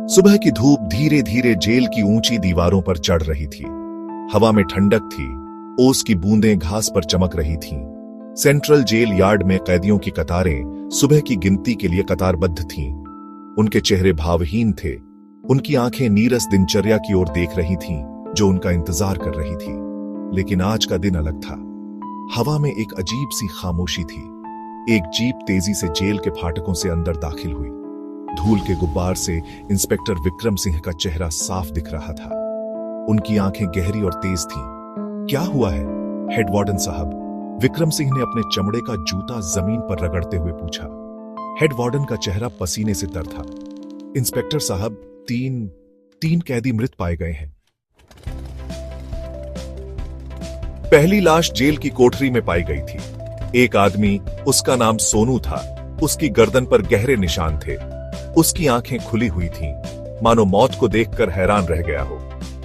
सुबह की धूप धीरे धीरे जेल की ऊंची दीवारों पर चढ़ रही थी। हवा में ठंडक थी, ओस की बूंदें घास पर चमक रही थीं। सेंट्रल जेल यार्ड में कैदियों की कतारें सुबह की गिनती के लिए कतारबद्ध थीं। उनके चेहरे भावहीन थे, उनकी आंखें नीरस दिनचर्या की ओर देख रही थीं, जो उनका इंतजार कर रही थी। लेकिन आज का दिन अलग था। हवा में एक अजीब सी खामोशी थी। एक जीप तेजी से जेल के फाटकों से अंदर दाखिल हुई। धूल के गुब्बार से इंस्पेक्टर विक्रम सिंह का चेहरा साफ दिख रहा था। उनकी आंखें गहरी और तेज थीं। क्या हुआ है, हेड वार्डन साहब? विक्रम सिंह ने अपने चमड़े का जूता जमीन पर रगड़ते हुए पूछा। हेड वार्डन का चेहरा पसीने से तर था। इंस्पेक्टर साहब, तीन कैदी मृत पाए गए हैं। पहली लाश जेल की कोठरी में पाई गई थी। एक आदमी, उसका नाम सोनू था। उसकी गर्दन पर गहरे निशान थे। उसकी आंखें खुली हुई थीं, मानो मौत को देखकर हैरान रह गया हो।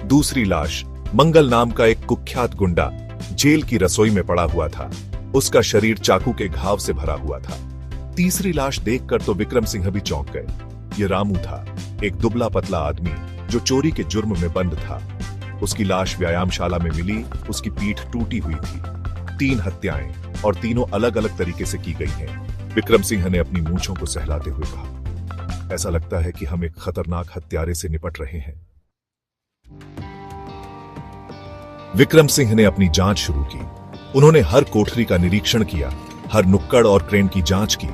दूसरी लाश, मंगल नाम का एक कुख्यात गुंडा, जेल की रसोई में पड़ा हुआ था। उसका शरीर चाकू के घाव से भरा हुआ था। तीसरी लाश देखकर तो विक्रम सिंह भी चौंक गए। ये रामू था, एक दुबला पतला आदमी जो चोरी के जुर्म में बंद था। उसकी लाश व्यायामशाला में मिली। उसकी पीठ टूटी हुई थी। 3 हत्याएं, और तीनों अलग अलग तरीके से की गई हैं। विक्रम सिंह ने अपनी मूंछों को सहलाते हुए कहा, ऐसा लगता है कि हम एक खतरनाक हत्यारे से निपट रहे हैं। विक्रम सिंह ने अपनी जांच शुरू की। उन्होंने हर कोठरी का निरीक्षण किया, हर नुक्कड़ और क्रेन की जांच की।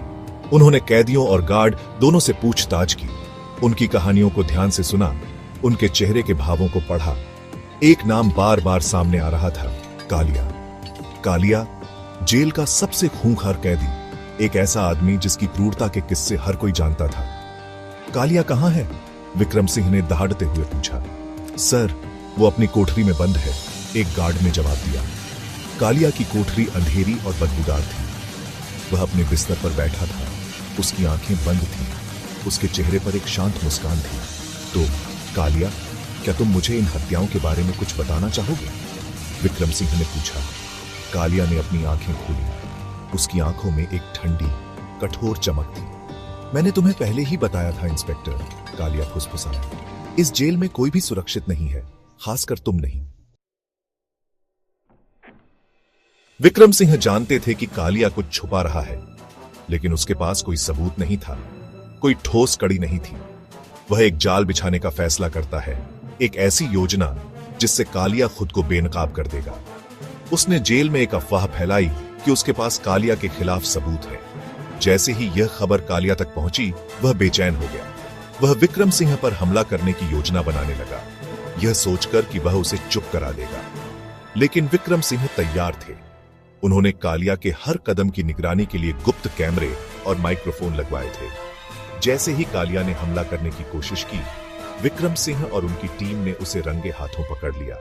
उन्होंने कैदियों और गार्ड दोनों से पूछताछ की। उनकी कहानियों को ध्यान से सुना, उनके चेहरे के भावों को पढ़ा। एक नाम बार बार सामने आ रहा था, कालिया। कालिया, जेल का सबसे खूंखार कैदी, एक ऐसा आदमी जिसकी क्रूरता के किस्से हर कोई जानता था। कालिया कहां है? विक्रम सिंह ने दहाड़ते हुए पूछा। सर, वो अपनी कोठरी में बंद है, एक गार्ड ने जवाब दिया। कालिया की कोठरी अंधेरी और बदबूदार थी। वह अपने बिस्तर पर बैठा था। उसकी आंखें बंद थीं। उसके चेहरे पर एक शांत मुस्कान थी। तो कालिया, क्या तुम मुझे इन हत्याओं के बारे में कुछ बताना चाहोगे? विक्रम सिंह ने पूछा। कालिया ने अपनी आंखें खोली। उसकी आंखों में एक ठंडी, कठोर चमक थी। मैंने तुम्हें पहले ही बताया था इंस्पेक्टर, कालिया फुसफुसाया। इस जेल में कोई भी सुरक्षित नहीं है, खासकर तुम नहीं। विक्रम सिंह जानते थे कि कालिया कुछ छुपा रहा है, लेकिन उसके पास कोई सबूत नहीं था, कोई ठोस कड़ी नहीं थी। वह एक जाल बिछाने का फैसला करता है, एक ऐसी योजना जिससे कालिया खुद को बेनकाब कर देगा। उसने जेल में एक अफवाह फैलाई कि उसके पास कालिया के खिलाफ सबूत है। जैसे ही यह खबर कालिया तक पहुंची, वह बेचैन हो गया। वह विक्रम सिंह पर हमला करने की योजना बनाने लगा, यह सोचकर कि वह उसे चुप करा देगा। लेकिन विक्रम सिंह तैयार थे। उन्होंने कालिया के हर कदम की निगरानी के लिए गुप्त कैमरे और माइक्रोफोन लगवाए थे। जैसे ही कालिया ने हमला करने की कोशिश की, विक्रम सिंह और उनकी टीम ने उसे रंगे हाथों पकड़ लिया।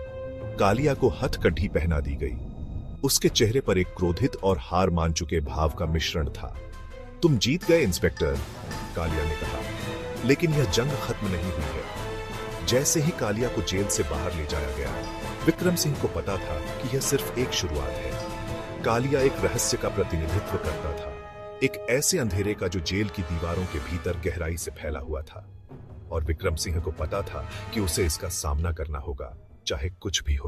कालिया को हथकड़ी पहना दी गई। उसके चेहरे पर एक क्रोधित और हार मान चुके भाव का मिश्रण था। तुम जीत गए इंस्पेक्टर, कालिया ने कहा, लेकिन यह जंग खत्म नहीं हुई है। जैसे ही कालिया को जेल से बाहर ले जाया गया, विक्रम सिंह को पता था कि यह सिर्फ एक शुरुआत है। कालिया एक रहस्य का प्रतिनिधित्व करता था, एक ऐसे अंधेरे का जो जेल की दीवारों के भीतर गहराई से फैला हुआ था। और विक्रम सिंह को पता था कि उसे इसका सामना करना होगा, चाहे कुछ भी हो।